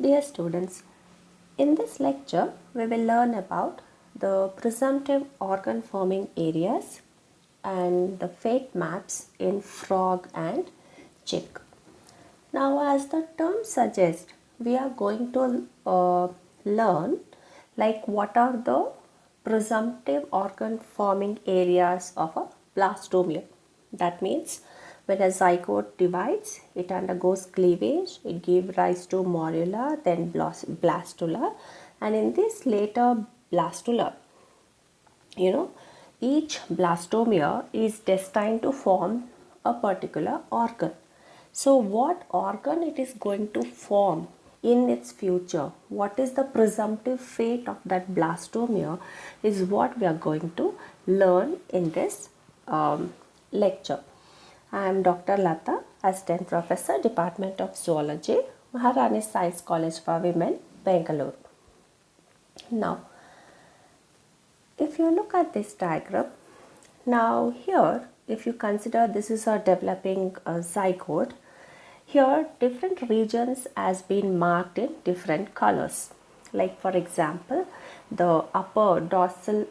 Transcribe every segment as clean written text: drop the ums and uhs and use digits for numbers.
Dear students, in this lecture we will learn about the presumptive organ forming areas and the fate maps in frog and chick. Now, as the term suggests, we are going to learn like what are the presumptive organ forming areas of a blastomere. That means when a zygote divides, it undergoes cleavage, it gives rise to morula, then blastula, and in this later blastula, each blastomere is destined to form a particular organ. So, what organ it is going to form in its future, what is the presumptive fate of that blastomere, is what we are going to learn in this lecture. I am Dr. Lata, Assistant Professor, Department of Zoology, Maharani Science College for Women, Bangalore. Now, if you look at this diagram, now here if you consider this is a developing zygote, here different regions has been marked in different colors. Like for example, the upper dorsal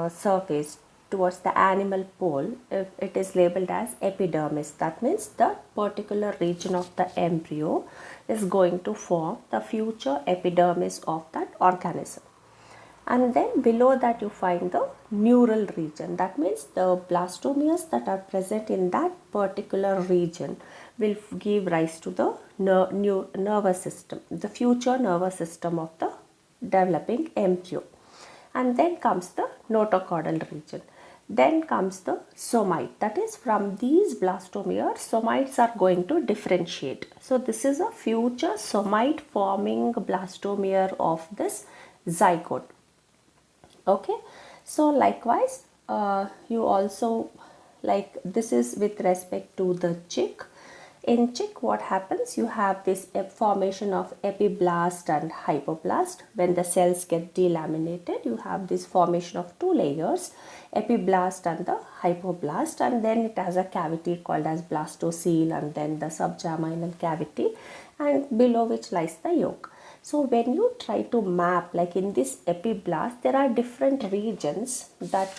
surface towards the animal pole, if it is labeled as epidermis, that means the particular region of the embryo is going to form the future epidermis of that organism. And then below that you find the neural region. That means the blastomeres that are present in that particular region will give rise to the nervous system, the future nervous system of the developing embryo. And then comes the notochordal region. Then comes the somite. That is, from these blastomeres, somites are going to differentiate. So this is a future somite forming blastomere of this zygote. Okay, so likewise you also, like this is with respect to the chick. In chick, what happens, you have this formation of epiblast and hypoblast. When the cells get delaminated, you have this formation of two layers, epiblast and the hypoblast, and then it has a cavity called as blastocele, and then the subgerminal cavity, and below which lies the yolk. So when you try to map, like in this epiblast, there are different regions that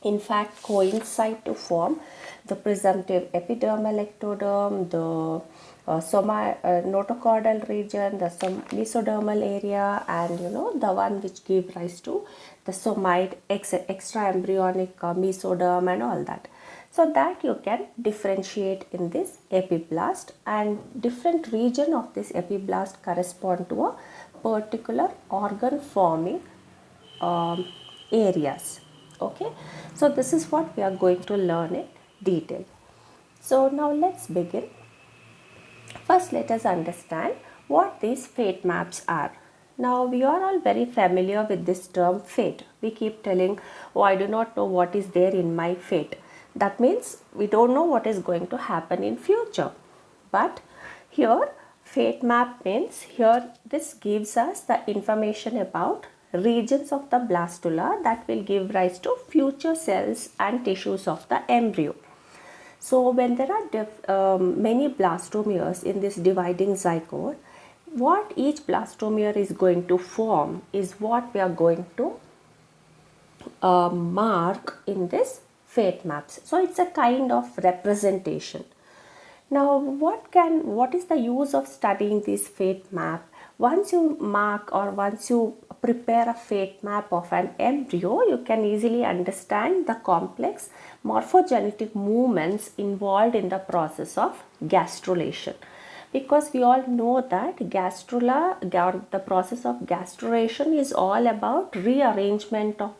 in fact coincide to form the presumptive epidermal ectoderm, the notochordal region, the mesodermal area, and the one which give rise to the somite, extra embryonic mesoderm and all that. So that you can differentiate in this epiblast, and different region of this epiblast correspond to a particular organ forming areas. Okay, so this is what we are going to learn in detail. So now let's begin. First, let us understand what these fate maps are. Now, we are all very familiar with this term fate. We keep telling, oh, I do not know what is there in my fate. That means we don't know what is going to happen in future. But here, fate map means here this gives us the information about regions of the blastula that will give rise to future cells and tissues of the embryo. So when there are many blastomeres in this dividing zygote, what each blastomere is going to form is what we are going to mark in this fate maps. So it's a kind of representation. Now what is the use of studying this fate map? Once you mark or once you prepare a fate map of an embryo, you can easily understand the complex morphogenetic movements involved in the process of gastrulation. Because we all know that the process of gastrulation is all about rearrangement of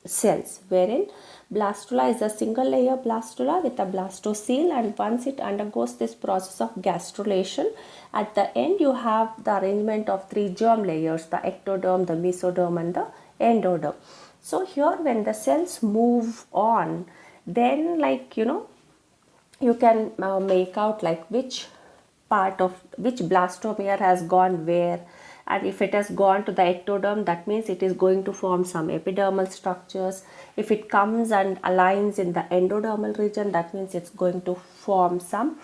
cells, wherein blastula is a single layer blastula with a blastocele, and once it undergoes this process of gastrulation, at the end you have the arrangement of three germ layers, the ectoderm, the mesoderm and the endoderm. So here when the cells move on, then you can make out like which part of which blastomere has gone where, and if it has gone to the ectoderm, that means it is going to form some epidermal structures. If it comes and aligns in the endodermal region, that means it's going to form some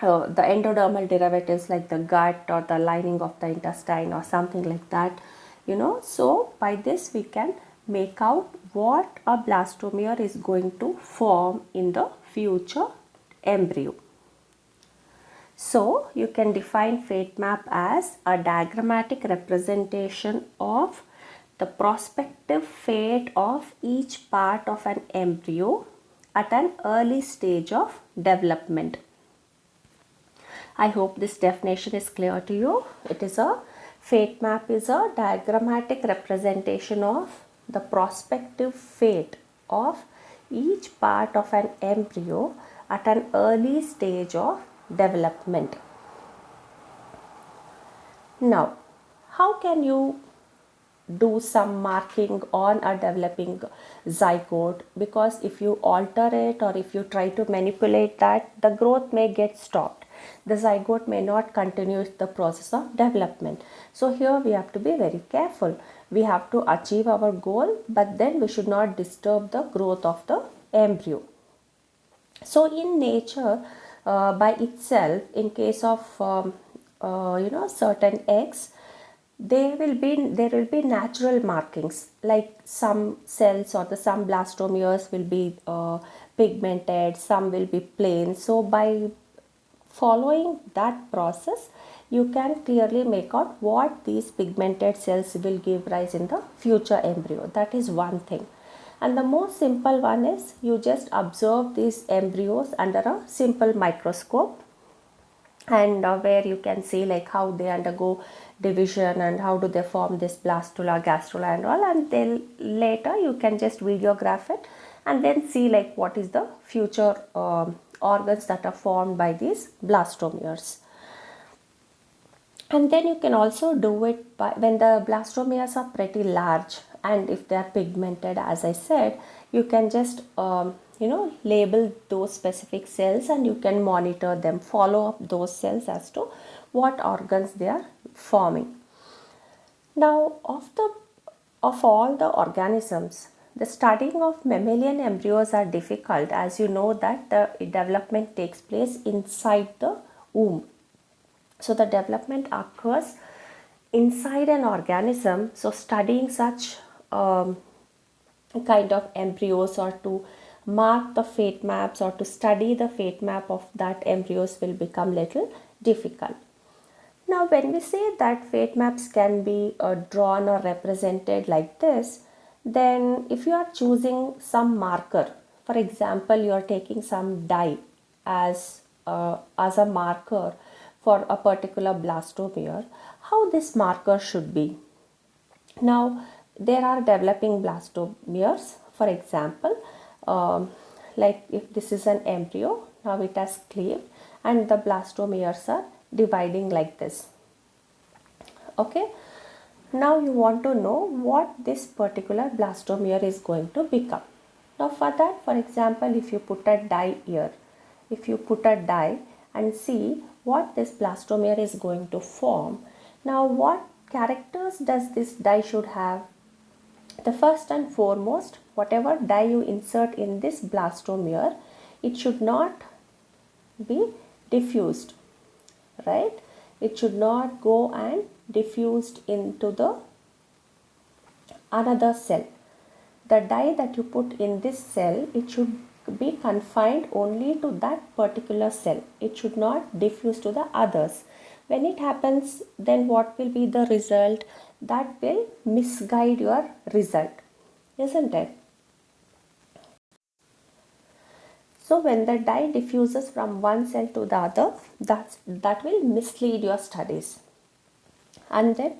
the endodermal derivatives like the gut or the lining of the intestine or something like that, so by this we can make out what a blastomere is going to form in the future embryo. So you can define fate map as a diagrammatic representation of the prospective fate of each part of an embryo at an early stage of development. I hope this definition is clear to you. Fate map is a diagrammatic representation of the prospective fate of each part of an embryo at an early stage of development. Now, how can you do some marking on a developing zygote? Because if you alter it or if you try to manipulate that, the growth may get stopped. The zygote may not continue the process of development. So here we have to be very careful. We have to achieve our goal, but then we should not disturb the growth of the embryo. So in nature, by itself, in case of certain eggs, there will be natural markings, like some cells or some blastomeres will be pigmented, some will be plain. So by following that process, you can clearly make out what these pigmented cells will give rise in the future embryo. That is one thing. And the most simple one is you just observe these embryos under a simple microscope, and where you can see like how they undergo division and how do they form this blastula, gastrula and all, and then later you can just videograph it and then see like what is the future organs that are formed by these blastomeres. And then you can also do it by when the blastomeres are pretty large, and if they are pigmented, as I said, you can just label those specific cells and you can monitor them, follow up those cells as to what organs they are forming. Now, of all the organisms, the studying of mammalian embryos are difficult, as you know that the development takes place inside the womb. So the development occurs inside an organism. So studying such kind of embryos, or to mark the fate maps or to study the fate map of that embryos, will become little difficult. Now when we say that fate maps can be drawn or represented like this, then if you are choosing some marker, for example you are taking some dye as a marker for a particular blastomere, how this marker should be. Now there are developing blastomeres, for example, like if this is an embryo, now it has cleaved and the blastomeres are dividing like this. Okay, now you want to know what this particular blastomere is going to become. Now for that, for example, if you put a dye here, if you put a dye and see what this blastomere is going to form. Now what characters does this dye should have? The first and foremost, whatever dye you insert in this blastomere, it should not be diffused, right? It should not go and diffused into the another cell. The dye that you put in this cell, it should be confined only to that particular cell. It should not diffuse to the others. When it happens, then what will be the result? That will misguide your result, isn't it? So when the dye diffuses from one cell to the other, that will mislead your studies. And then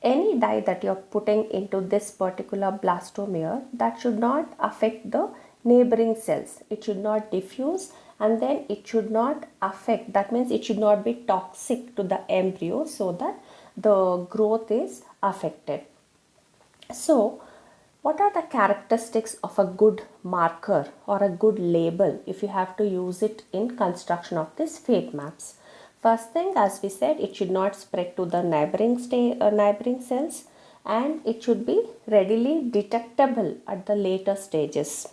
any dye that you are putting into this particular blastomere, that should not affect the neighboring cells. It should not diffuse, and then it should not affect, that means it should not be toxic to the embryo so that the growth is affected. So what are the characteristics of a good marker or a good label if you have to use it in construction of these fate maps? First thing, as we said, it should not spread to the neighboring cells, and it should be readily detectable at the later stages.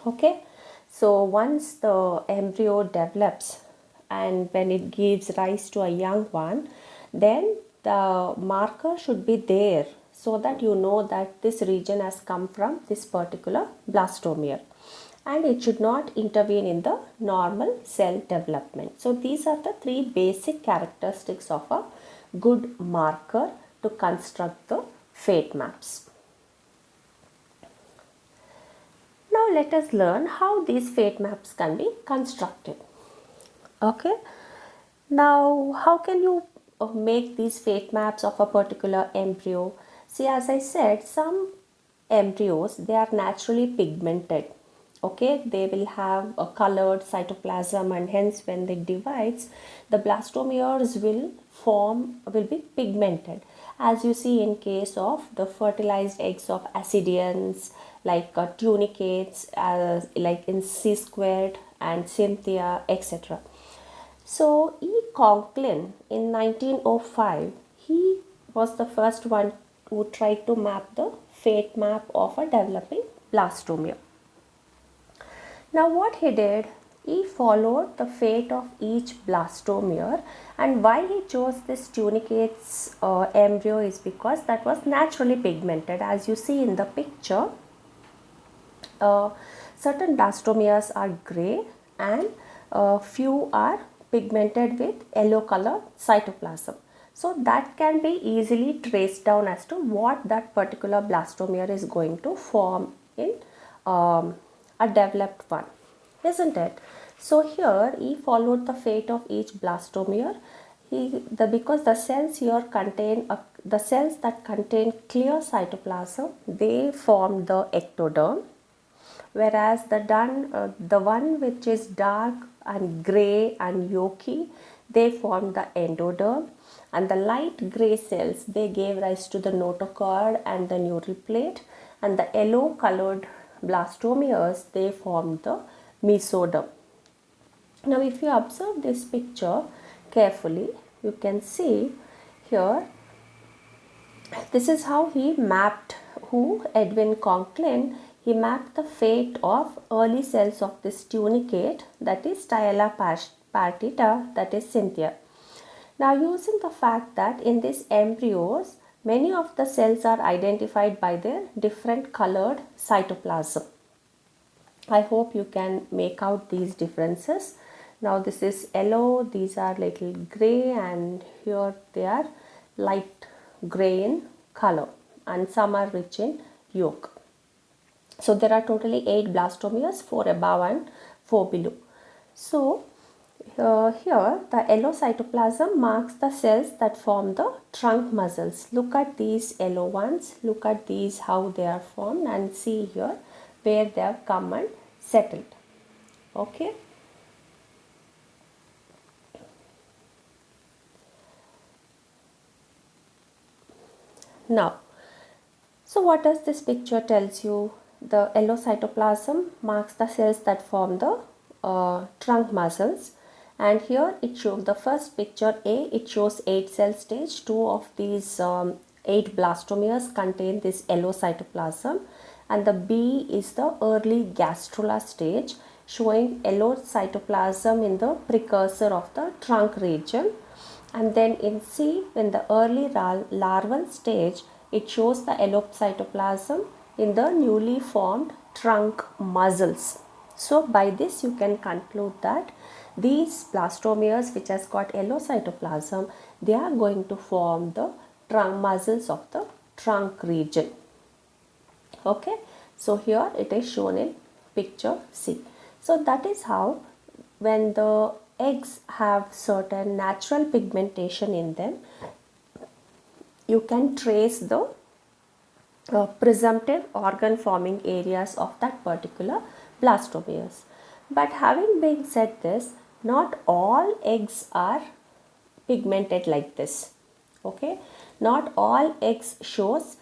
Okay, so once the embryo develops, and when it gives rise to a young one, then the marker should be there so that you know that this region has come from this particular blastomere, and it should not intervene in the normal cell development. So these are the three basic characteristics of a good marker to construct the fate maps. Now let us learn how these fate maps can be constructed. Okay. Now how can you make these fate maps of a particular embryo? See, as I said, some embryos, they are naturally pigmented. Okay, they will have a colored cytoplasm, and hence when they divides, the blastomeres will be pigmented, as you see in case of the fertilized eggs of ascidians, like tunicates, like in C squared and Cynthia, etc. So E. Conklin in 1905, he was the first one who tried to map the fate map of a developing blastomere. Now what he did, he followed the fate of each blastomere, and why he chose this tunicates embryo is because that was naturally pigmented. As you see in the picture, certain blastomeres are grey and few are pigmented with yellow color cytoplasm. So that can be easily traced down as to what that particular blastomere is going to form in a developed one, isn't it? So here he followed the fate of each blastomere. Because the cells here contain the cells that contain clear cytoplasm, they form the ectoderm, whereas the one which is dark and grey and yolky, they form the endoderm, and the light grey cells, they gave rise to the notochord and the neural plate, and the yellow colored blastomeres, they form the mesoderm. Now if you observe this picture carefully, you can see here, this is how Edwin Conklin, he mapped the fate of early cells of this tunicate, that is Stiella partita, that is Cynthia. Now using the fact that in these embryos, many of the cells are identified by their different colored cytoplasm. I hope you can make out these differences. Now this is yellow, these are little grey, and here they are light grey in color, and some are rich in yolk. So there are totally 8 blastomeres, 4 above and 4 below. So here the yellow cytoplasm marks the cells that form the trunk muscles. Look at these yellow ones, look at these how they are formed, and see here where they have come and settled. Okay. Now, so what does this picture tells you? The yellow cytoplasm marks the cells that form the trunk muscles, and here it shows the first picture A, it shows 8 cell stage. 2 of these 8 blastomeres contain this yellow cytoplasm, and the B is the early gastrula stage, showing yellow cytoplasm in the precursor of the trunk region. And then in C, in the early larval stage, it shows the yellow cytoplasm in the newly formed trunk muscles. So by this you can conclude that these blastomeres which has got yellow cytoplasm, they are going to form the trunk muscles of the trunk region. Okay, so here it is shown in picture C. So that is how, when the eggs have certain natural pigmentation in them, you can trace the presumptive organ forming areas of that particular blastomeres. But having been said this, not all eggs are pigmented like this. Okay, not all eggs shows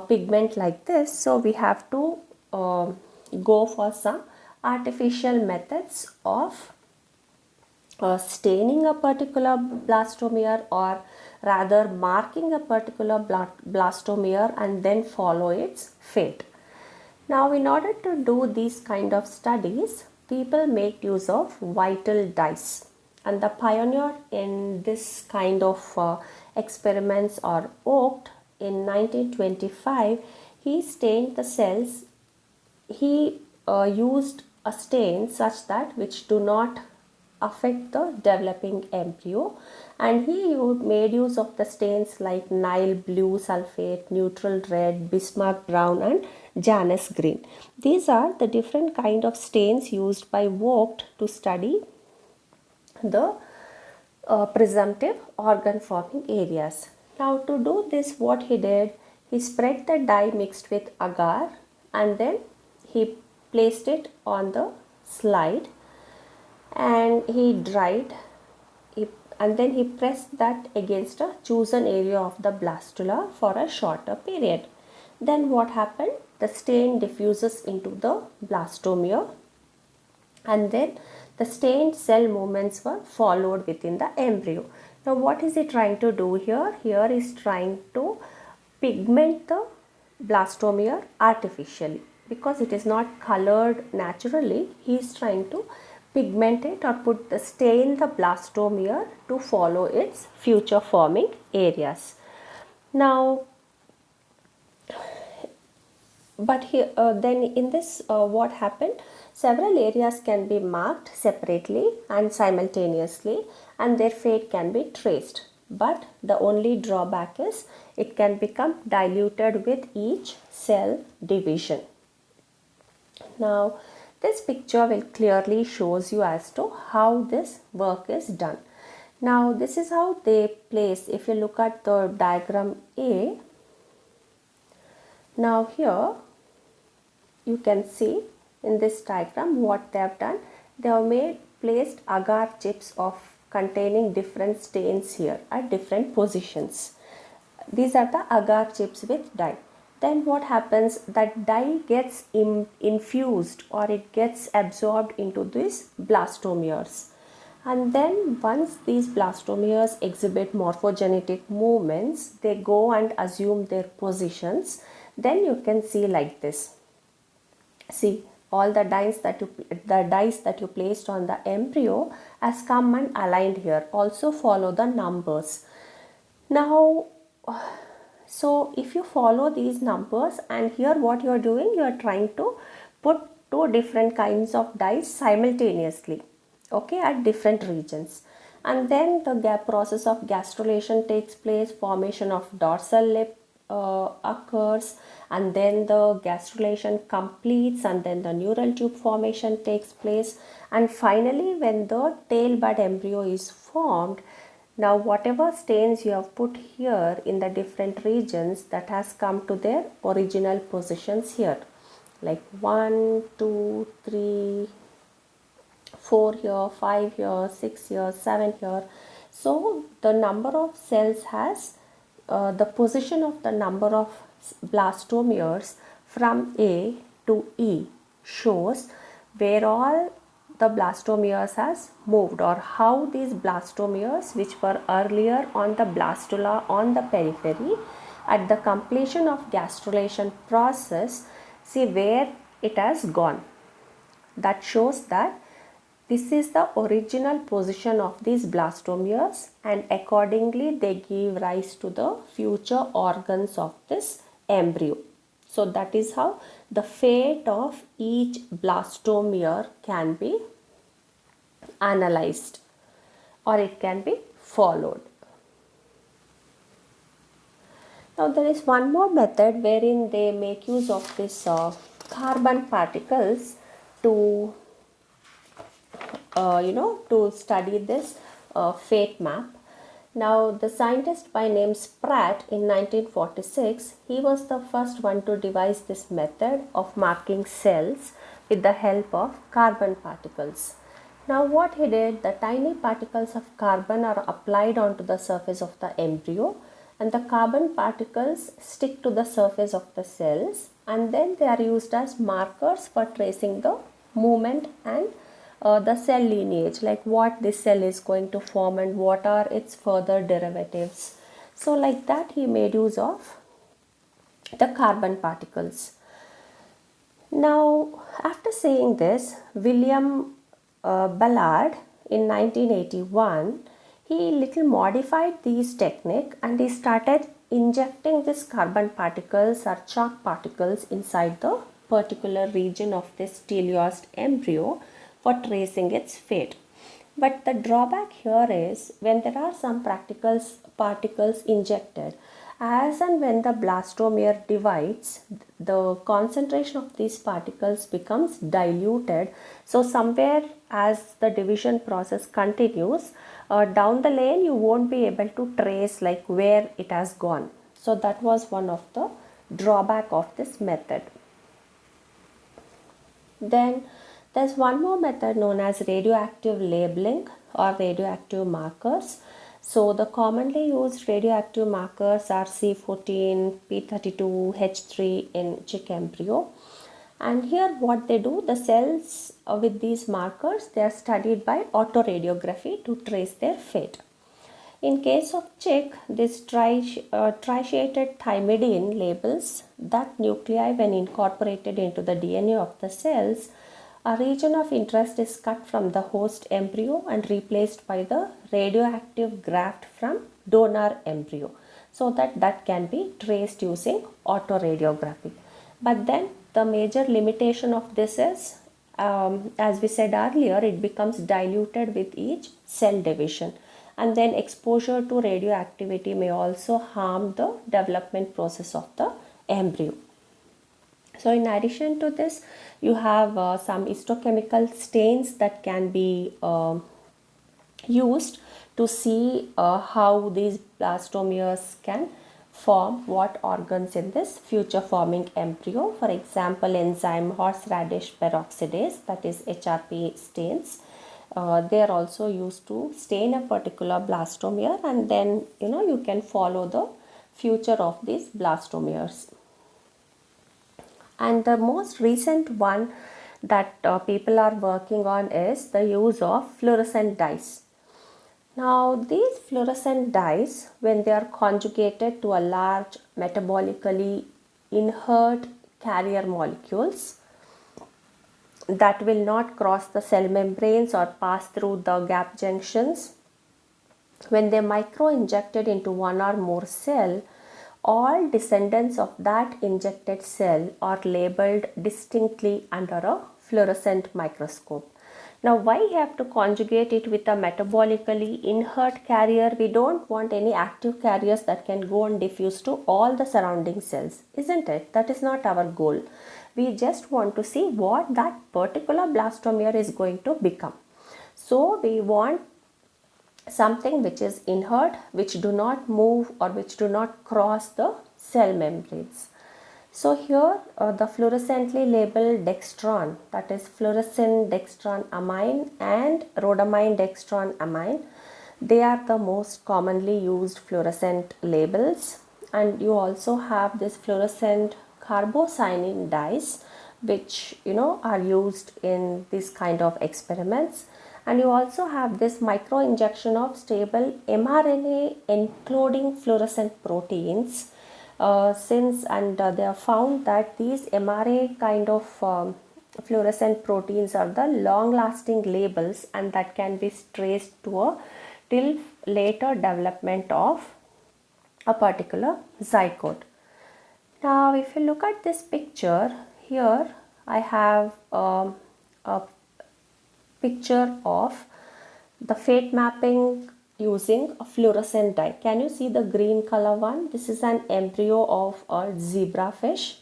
pigment like this, so we have to go for some artificial methods of staining a particular blastomere, or rather marking a particular blastomere and then follow its fate. Now in order to do these kind of studies, people make use of vital dyes. And the pioneer in this kind of experiments are Vogt in 1925. He stained the cells. He used a stain such that which do not affect the developing embryo, and he made use of the stains like Nile blue sulfate, neutral red, Bismarck brown and Janus green. These are the different kind of stains used by Vogt to study the presumptive organ forming areas. Now to do this, what he did, he spread the dye mixed with agar and then he placed it on the slide and he dried it, and then he pressed that against a chosen area of the blastula for a shorter period. Then what happened? The stain diffuses into the blastomere and then the stained cell movements were followed within the embryo. Now what is he trying to do here? Here he is trying to pigment the blastomere artificially because it is not colored naturally. He is trying to pigment it or put the stain the blastomere to follow its future forming areas. Now but here then in this what happened, several areas can be marked separately and simultaneously and their fate can be traced, but the only drawback is it can become diluted with each cell division. Now this picture will clearly shows you as to how this work is done. Now this is how they place. If you look at the diagram A, now here you can see in this diagram what they have done. They have placed agar chips of containing different stains here at different positions. These are the agar chips with dye. Then what happens, that dye gets infused or it gets absorbed into these blastomeres. And then once these blastomeres exhibit morphogenetic movements, they go and assume their positions. Then you can see like this. See, all the dyes that you placed on the embryo has come and aligned here. Also follow the numbers. Now, so if you follow these numbers, and here what you are doing, you are trying to put two different kinds of dyes simultaneously, okay, at different regions. And then the process of gastrulation takes place, formation of dorsal lip occurs, and then the gastrulation completes, and then the neural tube formation takes place, and finally when the tail bud embryo is formed, now whatever stains you have put here in the different regions, that has come to their original positions here, like 1, 2, 3, 4 here, 5 here, 6 here, 7 here. So the number of cells has the position of the number of blastomeres from A to E shows where all the blastomeres has moved, or how these blastomeres which were earlier on the blastula on the periphery, at the completion of gastrulation process, see where it has gone. That shows that this is the original position of these blastomeres, and accordingly they give rise to the future organs of this embryo. So that is how the fate of each blastomere can be analyzed, or it can be followed. Now there is one more method wherein they make use of this carbon particles to to study this fate map. Now the scientist by name Spratt in 1946, he was the first one to devise this method of marking cells with the help of carbon particles. Now what he did, the tiny particles of carbon are applied onto the surface of the embryo, and the carbon particles stick to the surface of the cells, and then they are used as markers for tracing the movement and the cell lineage, like what this cell is going to form and what are its further derivatives. So like that he made use of the carbon particles. Now after saying this, William Ballard in 1981, he little modified this technique and he started injecting these carbon particles or chalk particles inside the particular region of this teleost embryo for tracing its fate. But the drawback here is when there are some particles injected, as and when the blastomere divides, the concentration of these particles becomes diluted. So somewhere as the division process continues, down the lane you won't be able to trace like where it has gone. So that was one of the drawback of this method. Then there's one more method known as radioactive labeling or radioactive markers. So the commonly used radioactive markers are C14, P32, H3 in chick embryo. And here what they do, the cells with these markers, they are studied by autoradiography to trace their fate. In case of chick, this tritiated thymidine labels that nuclei when incorporated into the DNA of the cells. A region of interest is cut from the host embryo and replaced by the radioactive graft from donor embryo, so that can be traced using autoradiography. But then the major limitation of this is, as we said earlier, it becomes diluted with each cell division, and then exposure to radioactivity may also harm the development process of the embryo. So in addition to this, you have some histochemical stains that can be used to see how these blastomeres can form what organs in this future forming embryo. For example, enzyme horseradish peroxidase, that is HRP stains. They are also used to stain a particular blastomere, and then you can follow the future of these blastomeres. And the most recent one that people are working on is the use of fluorescent dyes. Now these fluorescent dyes, when they are conjugated to a large metabolically inert carrier molecules that will not cross the cell membranes or pass through the gap junctions, when they micro injected into one or more cell, all descendants of that injected cell are labeled distinctly under a fluorescent microscope. Now why you have to conjugate it with a metabolically inert carrier? We don't want any active carriers that can go and diffuse to all the surrounding cells, isn't it? That is not our goal. We just want to see what that particular blastomere is going to become. So we want something which is inert, which do not move or which do not cross the cell membranes. So here the fluorescently labeled dextran, that is fluorescent dextran amine and rhodamine dextran amine, they are the most commonly used fluorescent labels. And you also have this fluorescent carbocyanine dyes, which are used in this kind of experiments. And you also have this micro injection of stable mRNA encoding fluorescent proteins, they have found that these mRNA kind of fluorescent proteins are the long lasting labels, and that can be traced to a till later development of a particular zygote. Now if you look at this picture, here I have a picture of the fate mapping using a fluorescent dye. Can you see the green color one? This is an embryo of a zebrafish,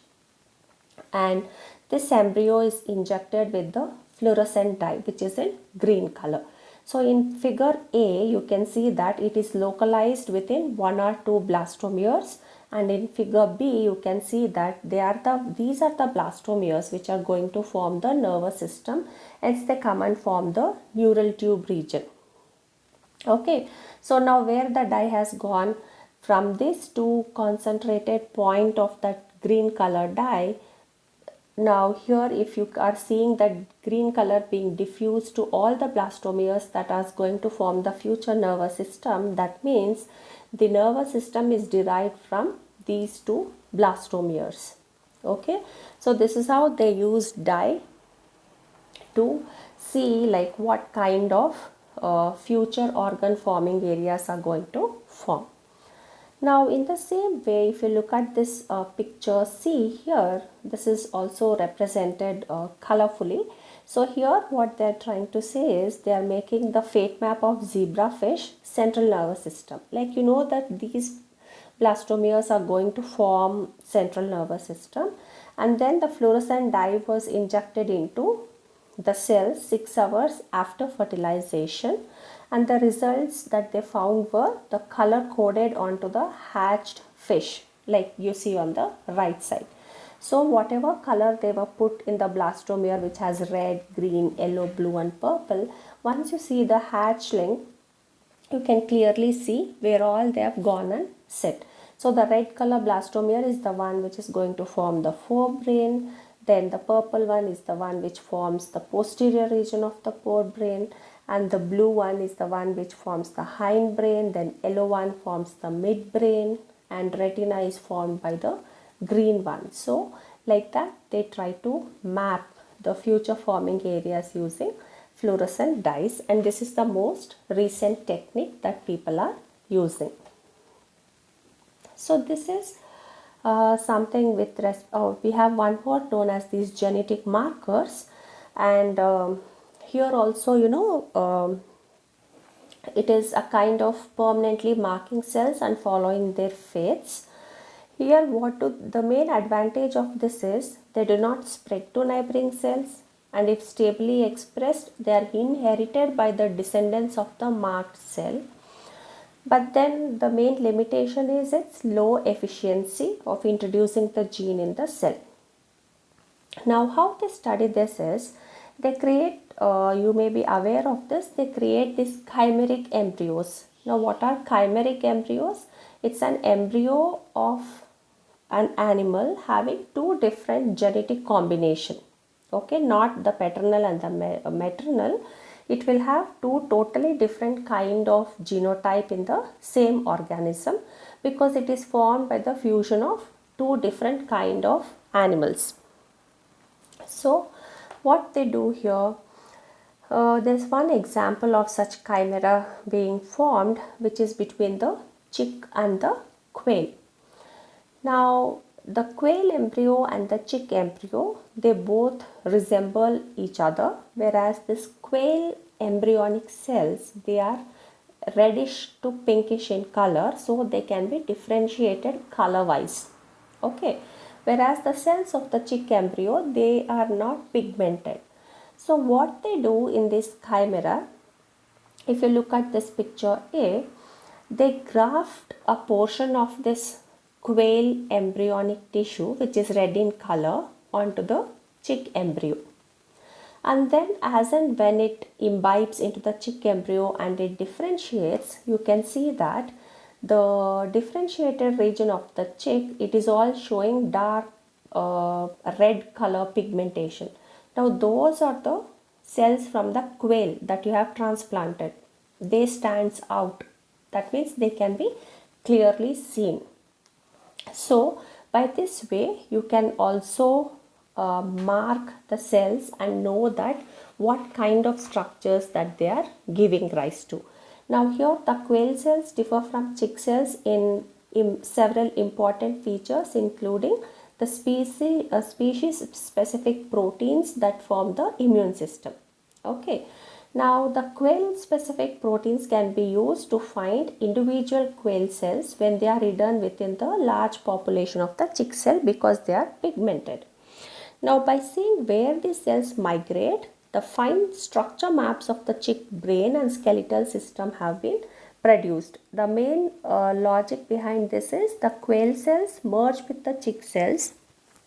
and this embryo is injected with the fluorescent dye, which is in green color. So in figure A, you can see that it is localized within one or two blastomeres, and in figure B, you can see that these are the blastomeres which are going to form the nervous system, hence they come and form the neural tube region. Okay, so now where the dye has gone from this to concentrated point of that green color dye, now here if you are seeing that green color being diffused to all the blastomeres that are going to form the future nervous system, that means the nervous system is derived from these two blastomeres. Okay, so this is how they use dye to see like what kind of future organ forming areas are going to form. Now in the same way, if you look at this picture, see here, this is also represented colorfully. So here what they are trying to say is they are making the fate map of zebrafish central nervous system. Like you know that these blastomeres are going to form central nervous system, and then the fluorescent dye was injected into the cells 6 hours after fertilization, and the results that they found were the color coded onto the hatched fish like you see on the right side. So whatever color they were put in the blastomere, which has red, green, yellow, blue and purple, once you see the hatchling, you can clearly see where all they have gone and set. So the red color blastomere is the one which is going to form the forebrain. Then the purple one is the one which forms the posterior region of the forebrain, and the blue one is the one which forms the hindbrain. Then yellow one forms the midbrain, and retina is formed by the green one. So like that they try to map the future forming areas using fluorescent dyes, and this is the most recent technique that people are using. So this is something with we have one more known as these genetic markers, and here also it is a kind of permanently marking cells and following their fates. Here the main advantage of this is they do not spread to neighboring cells, and if stably expressed they are inherited by the descendants of the marked cell. But then the main limitation is its low efficiency of introducing the gene in the cell. Now how they study this is they create, you may be aware of this, they create these chimeric embryos. Now what are chimeric embryos? It's an embryo of an animal having two different genetic combination. Okay, not the paternal and the maternal. It will have two totally different kind of genotype in the same organism, because it is formed by the fusion of two different kind of animals. So what they do here, there's one example of such chimera being formed, which is between the chick and the quail. Now the quail embryo and the chick embryo, they both resemble each other, whereas this quail embryonic cells, they are reddish to pinkish in color, so they can be differentiated color wise. Okay, whereas the cells of the chick embryo, they are not pigmented. So what they do in this chimera, if you look at this picture A, they graft a portion of this quail embryonic tissue, which is red in color, onto the chick embryo. And then as and when it imbibes into the chick embryo and it differentiates, you can see that the differentiated region of the chick, it is all showing dark red color pigmentation. Now those are the cells from the quail that you have transplanted. They stands out. That means they can be clearly seen. So by this way you can also mark the cells and know that what kind of structures that they are giving rise to. Now here the quail cells differ from chick cells in several important features, including the species specific proteins that form the immune system. Okay. Now the quail specific proteins can be used to find individual quail cells when they are hidden within the large population of the chick cell, because they are pigmented. Now by seeing where these cells migrate, the fine structure maps of the chick brain and skeletal system have been produced. The main logic behind this is the quail cells merge with the chick cells,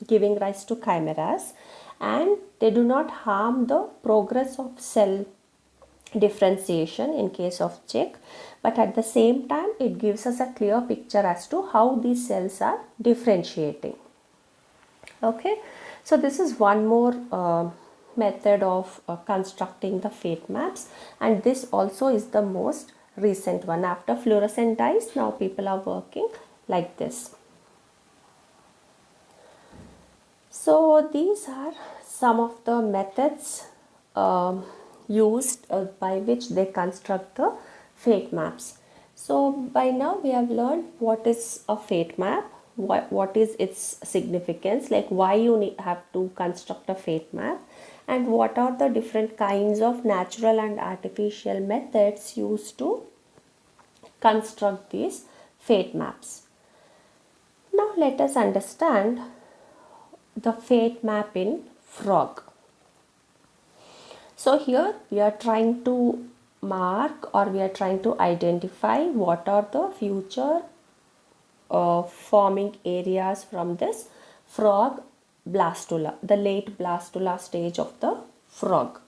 giving rise to chimeras, and they do not harm the progress of cell differentiation in case of chick, but at the same time it gives us a clear picture as to how these cells are differentiating. Okay, so this is one more method of constructing the fate maps, and this also is the most recent one. After fluorescent dyes, now people are working like this. So these are some of the methods used by which they construct the fate maps. So by now we have learned what is a fate map, what is its significance, like why you have to construct a fate map, and what are the different kinds of natural and artificial methods used to construct these fate maps. Now let us understand the fate map in frog. So here we are trying to mark, or we are trying to identify what are the future forming areas from this frog blastula, the late blastula stage of the frog.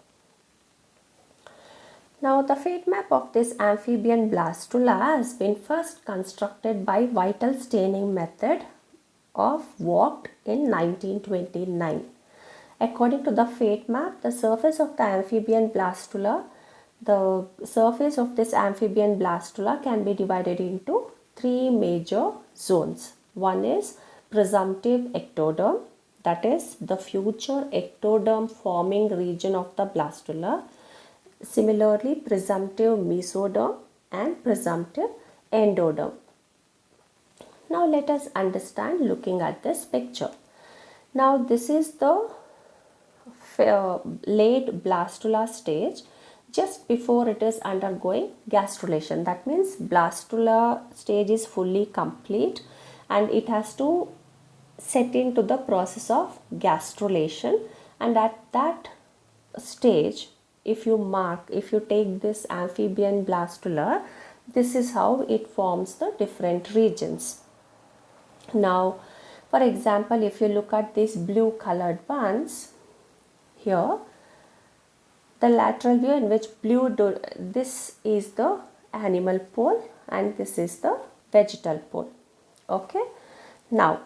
Now the fate map of this amphibian blastula has been first constructed by vital staining method of Vogt in 1929. According to the fate map, the surface of the amphibian blastula, the surface of this amphibian blastula can be divided into three major zones. One is presumptive ectoderm, that is the future ectoderm forming region of the blastula. Similarly, presumptive mesoderm and presumptive endoderm. Now let us understand looking at this picture. Now this is the late blastula stage, just before it is undergoing gastrulation. That means blastula stage is fully complete and it has to set into the process of gastrulation, and at that stage, if you take this amphibian blastula, this is how it forms the different regions. Now for example, if you look at these blue colored ones here, the lateral view in which this is the animal pole and this is the vegetal pole. Okay, now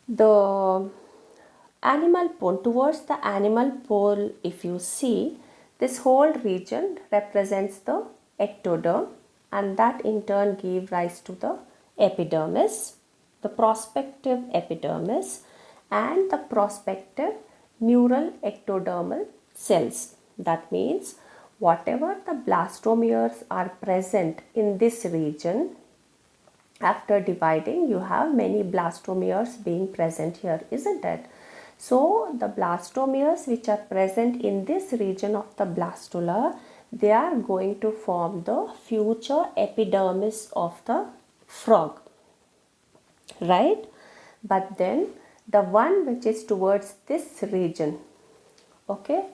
the animal pole, towards the animal pole, if you see, this whole region represents the ectoderm, and that in turn give rise to the epidermis, the prospective epidermis, and the prospective neural ectodermal cells. That means whatever the blastomeres are present in this region, after dividing you have many blastomeres being present here, isn't it? So the blastomeres which are present in this region of the blastula, they are going to form the future epidermis of the frog, right? But then the one which is towards this region, okay,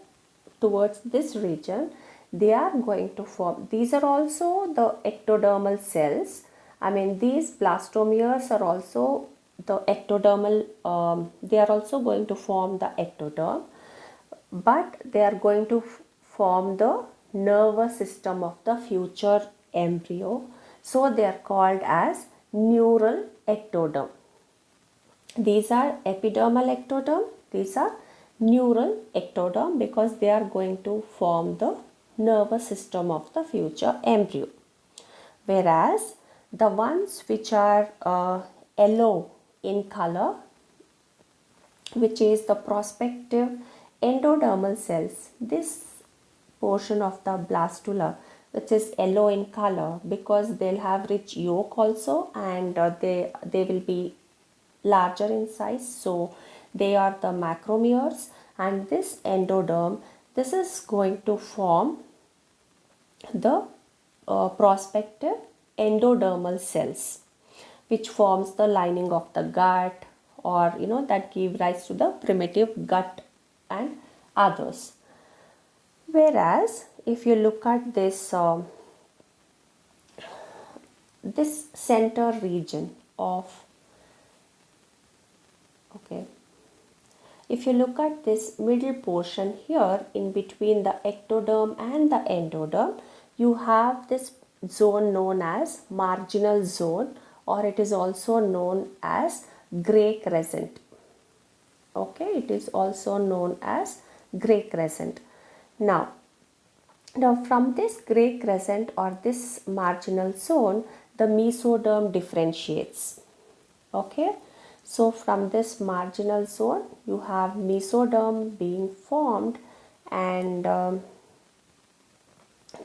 towards this region, they are going to form, these are also the ectodermal cells. I mean, these blastomeres are also the ectodermal, they are also going to form the ectoderm, but they are going to form the nervous system of the future embryo. So they are called as neural ectoderm. These are epidermal ectoderm, these are neural ectoderm, because they are going to form the nervous system of the future embryo. Whereas the ones which are yellow in color, which is the prospective endodermal cells, this portion of the blastula which is yellow in color, because they'll have rich yolk also, and they will be larger in size, so they are the macromeres. And this endoderm, this is going to form the prospective endodermal cells, which forms the lining of the gut, or that give rise to the primitive gut and others. Whereas if you look at this this center region of, okay, if you look at this middle portion here in between the ectoderm and the endoderm, you have this zone known as marginal zone, or it is also known as gray crescent. Okay, it is also known as gray crescent. Now from this gray crescent or this marginal zone, the mesoderm differentiates. Okay, So from this marginal zone you have mesoderm being formed, and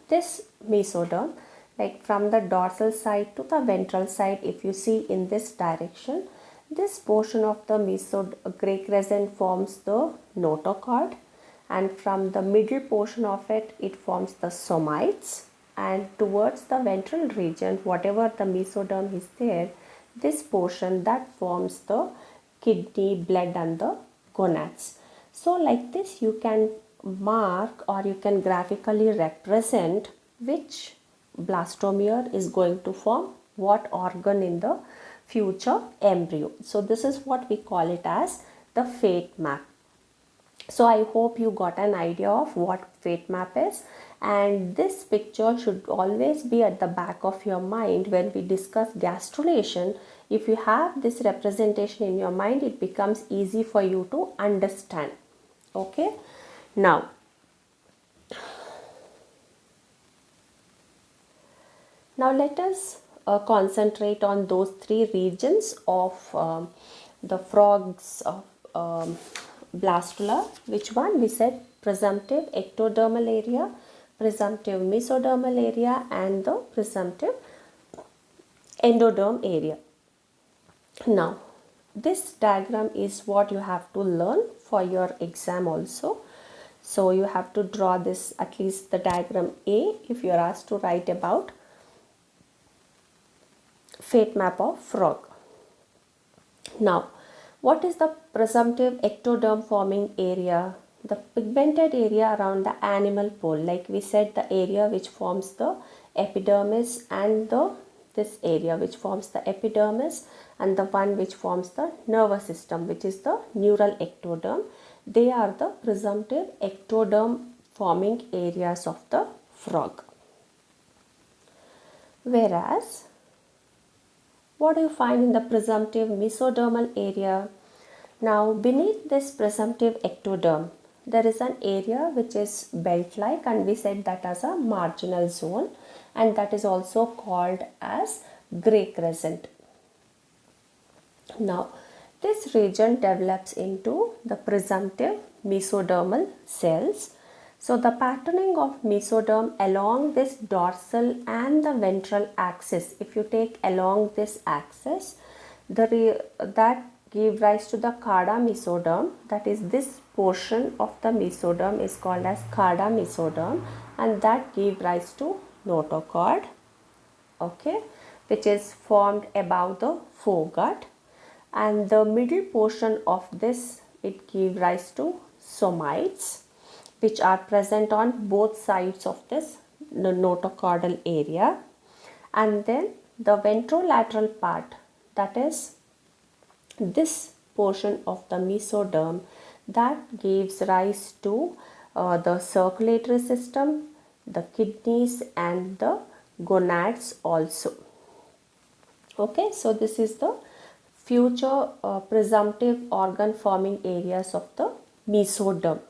this mesoderm, like from the dorsal side to the ventral side, if you see in this direction, this portion of the gray crescent forms the notochord, and from the middle portion of it, it forms the somites, and towards the ventral region, whatever the mesoderm is there, this portion that forms the kidney, blood and the gonads. So like this you can mark, or you can graphically represent which blastomere is going to form what organ in the future embryo. So this is what we call it as the fate map. So I hope you got an idea of what fate map is, and this picture should always be at the back of your mind when we discuss gastrulation. If you have this representation in your mind, it becomes easy for you to understand. Okay, now let us concentrate on those three regions of the frog's blastula. Which one? We said presumptive ectodermal area, presumptive mesodermal area and the presumptive endoderm area. Now this diagram is what you have to learn for your exam also. So you have to draw this, at least the diagram A, if you are asked to write about fate map of frog. Now, what is the presumptive ectoderm forming area? The pigmented area around the animal pole, like we said, the area which forms the epidermis, and this area which forms the epidermis, and the one which forms the nervous system, which is the neural ectoderm. They are the presumptive ectoderm forming areas of the frog. Whereas, what do you find in the presumptive mesodermal area? Now beneath this presumptive ectoderm, there is an area which is belt-like, and we said that as a marginal zone, and that is also called as gray crescent. Now this region develops into the presumptive mesodermal cells. So the patterning of mesoderm along this dorsal and the ventral axis, if you take along this axis, that give rise to the cauda mesoderm, that is this portion of the mesoderm is called as cauda mesoderm, and that give rise to notochord, okay, which is formed above the foregut, and the middle portion of this, it give rise to somites, which are present on both sides of this notochordal area. And then the ventrolateral part, that is this portion of the mesoderm, that gives rise to the circulatory system, the kidneys and the gonads also. Okay, so this is the future presumptive organ forming areas of the mesoderm.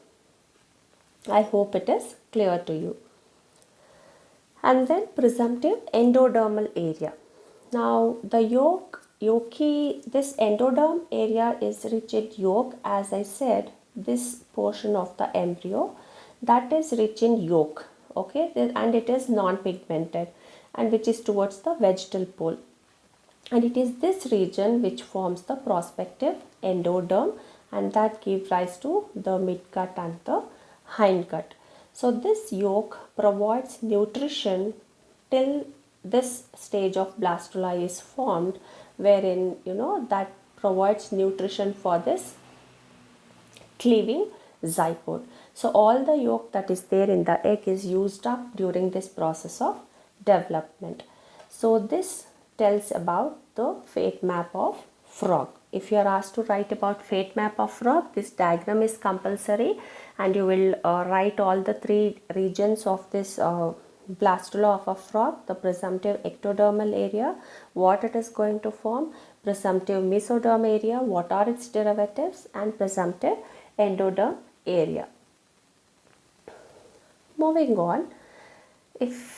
I hope it is clear to you. And then presumptive endodermal area. Now the this endoderm area is rich in yolk. As I said, this portion of the embryo, that is rich in yolk, okay, and it is non-pigmented, and which is towards the vegetal pole. And it is this region which forms the prospective endoderm, and that gives rise to the midgut and the hindgut. So this yolk provides nutrition till this stage of blastula is formed, wherein that provides nutrition for this cleaving zygote. So all the yolk that is there in the egg is used up during this process of development. So this tells about the fate map of frog. If you are asked to write about fate map of frog, this diagram is compulsory, and you will write all the three regions of this blastula of a frog: the presumptive ectodermal area, what it is going to form; presumptive mesoderm area, what are its derivatives; and presumptive endoderm area. Moving on,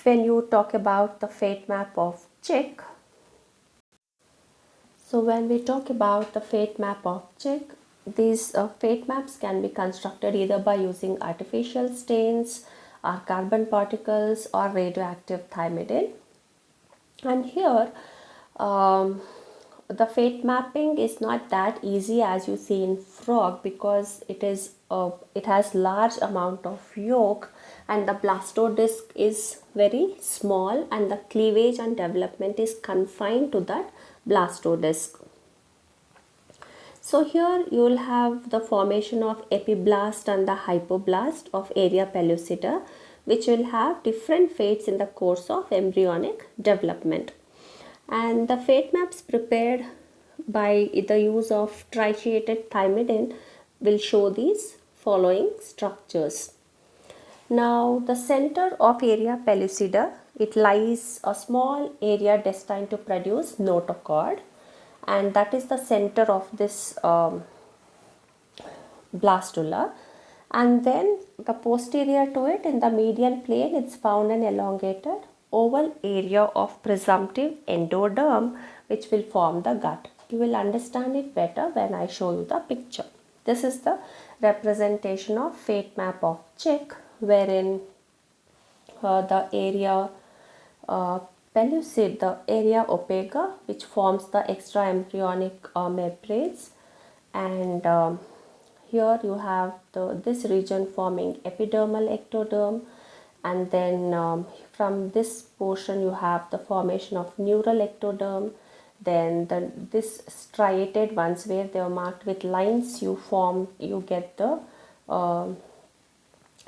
when you talk about the fate map of chick, So when we talk about the fate map of Chick, these fate maps can be constructed either by using artificial stains or carbon particles or radioactive thymidine. And here the fate mapping is not that easy as you see in frog, because it has large amount of yolk and the blastodisc is very small and the cleavage and development is confined to that blastodisc. So here you will have the formation of epiblast and the hypoblast of area pellucida, which will have different fates in the course of embryonic development. And the fate maps prepared by the use of tritiated thymidine will show these following structures. Now the center of area pellucida, it lies a small area destined to produce notochord, and that is the center of this blastula. And then the posterior to it, in the median plane, it's found an elongated oval area of presumptive endoderm which will form the gut. You will understand it better when I show you the picture. This is the representation of fate map of Chick, wherein the area pellucid, the area opaca, which forms the extraembryonic membranes, and here you have this region forming epidermal ectoderm, and then from this portion you have the formation of neural ectoderm. Then this striated ones where they are marked with lines, you get the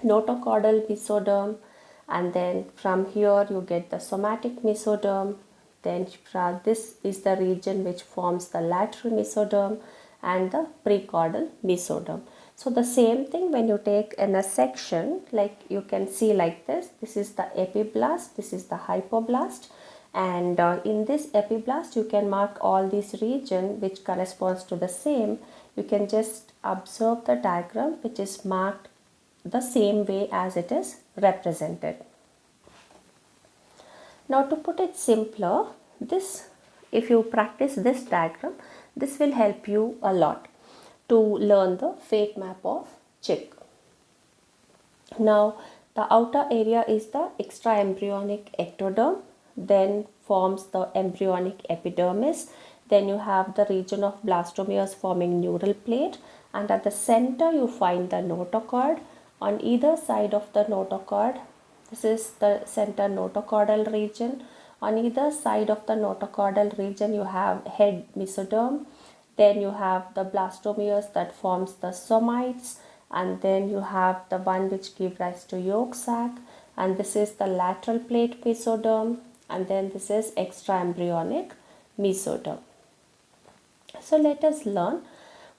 notochordal mesoderm, and then from here you get the somatic mesoderm. Then this is the region which forms the lateral mesoderm and the precaudal mesoderm. So the same thing when you take in a section, like you can see like this is the epiblast, this is the hypoblast, and in this epiblast you can mark all these region which corresponds to the same. You can just observe the diagram which is marked the same way as it is represented. Now to put it simpler, if you practice this diagram, this will help you a lot to learn the fate map of Chick. Now the outer area is the extraembryonic ectoderm, then forms the embryonic epidermis, then you have the region of blastomeres forming neural plate, and at the center you find the notochord. On either side of the notochord, this is the center notochordal region. On either side of the notochordal region you have head mesoderm, then you have the blastomeres that forms the somites, and then you have the one which give rise to yolk sac, and this is the lateral plate mesoderm, and then this is extraembryonic mesoderm. So let us learn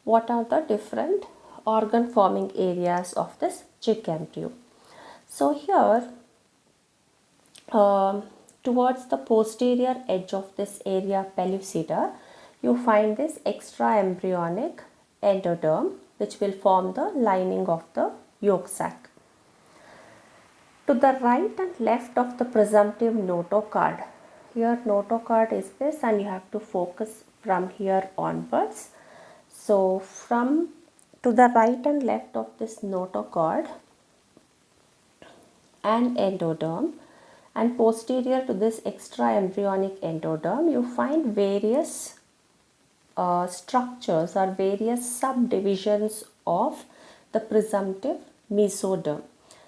what are the different organ forming areas of this Chick embryo. So here towards the posterior edge of this area pellucida, you find this extraembryonic endoderm which will form the lining of the yolk sac. To the right and left of the presumptive notochord, here notochord is this, and you have to focus from here onwards. So from to the right and left of this notochord and endoderm, and posterior to this extraembryonic endoderm, you find various structures or various subdivisions of the presumptive mesoderm.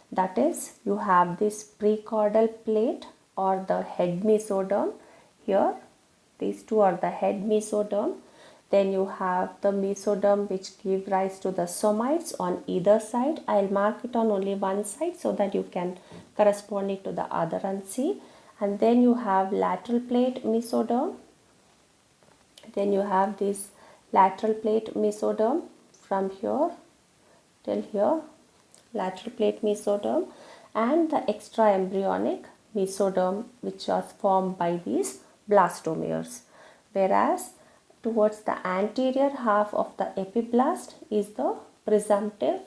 That is, you have this precaudal plate or the head mesoderm. Here these two are the head mesoderm. Then you have the mesoderm which give rise to the somites on either side. I'll mark it on only one side so that you can correspond it to the other and see. And then you have lateral plate mesoderm. Then you have this lateral plate mesoderm from here till here, lateral plate mesoderm, and the extraembryonic mesoderm which are formed by these blastomeres. Whereas towards the anterior half of the epiblast is the presumptive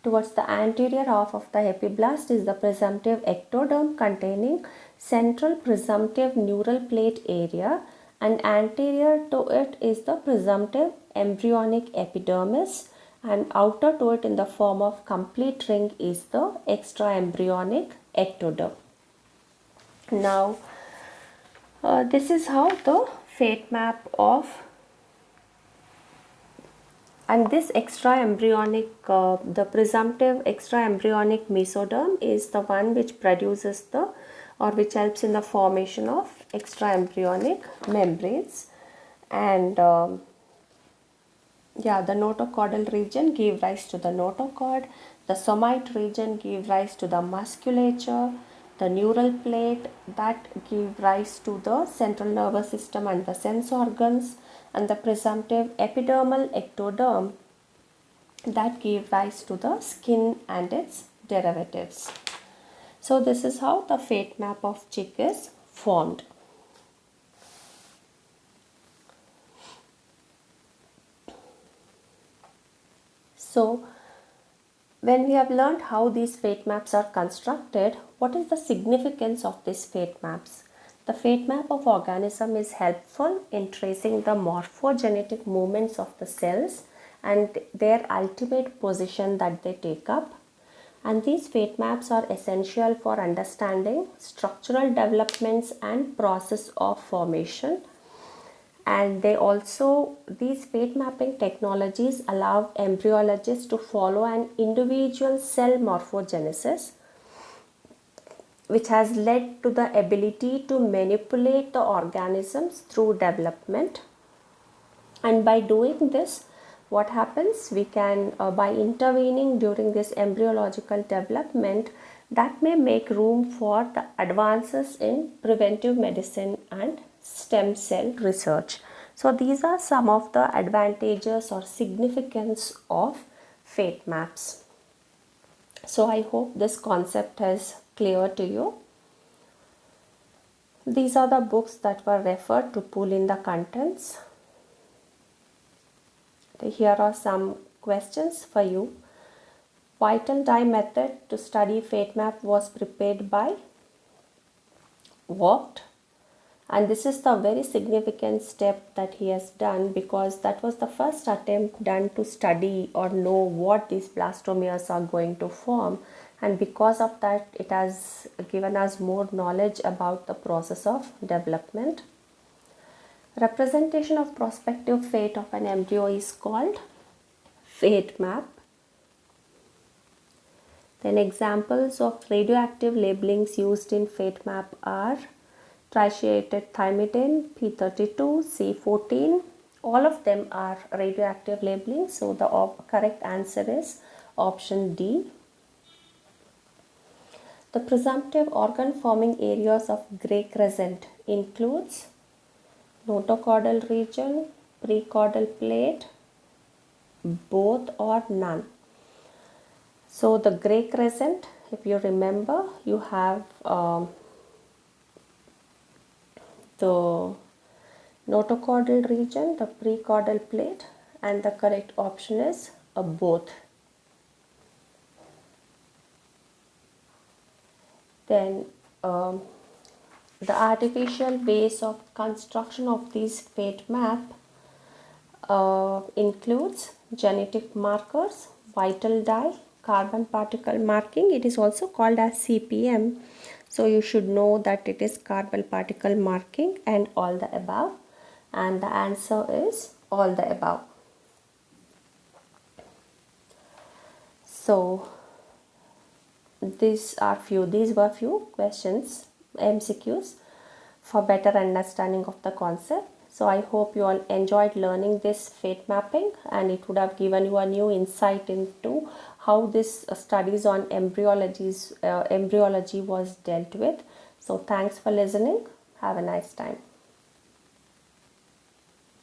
towards the anterior half of the epiblast is the presumptive ectoderm containing central presumptive neural plate area, and anterior to it is the presumptive embryonic epidermis, and outer to it in the form of complete ring is the extraembryonic ectoderm. Now, this is how the fate map of, and this extraembryonic, the presumptive extraembryonic mesoderm is the one which produces the, or which helps in the formation of extraembryonic membranes. And yeah, the notochordal region give rise to the notochord, the somoid region give rise to the musculature, the neural plate that give rise to the central nervous system and the sense organs, and the presumptive epidermal ectoderm that give rise to the skin and its derivatives. So this is how the fate map of chick is formed. So when we have learned how these fate maps are constructed, what is the significance of these fate maps? The fate map of organism is helpful in tracing the morphogenetic movements of the cells and their ultimate position that they take up. And these fate maps are essential for understanding structural developments and process of formation. And they also, these fate mapping technologies allow embryologists to follow an individual cell morphogenesis, which has led to the ability to manipulate the organisms through development. And by doing this, what happens? We can, by intervening during this embryological development, that may make room for the advances in preventive medicine and stem cell research. So these are some of the advantages or significance of fate maps. So I hope this concept is clear to you. These are the books that were referred to pull in the contents. Here are some questions for you. Vital dye method to study fate map was prepared by Vogt, and this is the very significant step that he has done, because that was the first attempt done to study or know what these blastomeres are going to form, and because of that it has given us more knowledge about the process of development. Representation of prospective fate of an embryo is called fate map. Then examples of radioactive labelings used in fate map are tritiated thymidine, P32, C14. All of them are radioactive labeling, so the correct answer is option D. The presumptive organ forming areas of Gray crescent includes notochordal region, precaudal plate, both or none. So the Gray crescent, if you remember, you have the notochordal region, the precaudal plate, and the correct option is both. Then the artificial base of construction of these fate map includes genetic markers, vital dye, carbon particle marking. It is also called as CPM. So you should know that it is carbon particle marking and all the above. And the answer is all the above. So these were few questions, MCQs, for better understanding of the concept. So I hope you all enjoyed learning this fate mapping, and it would have given you a new insight into how this studies on embryology was dealt with. So thanks for listening. Have a nice time.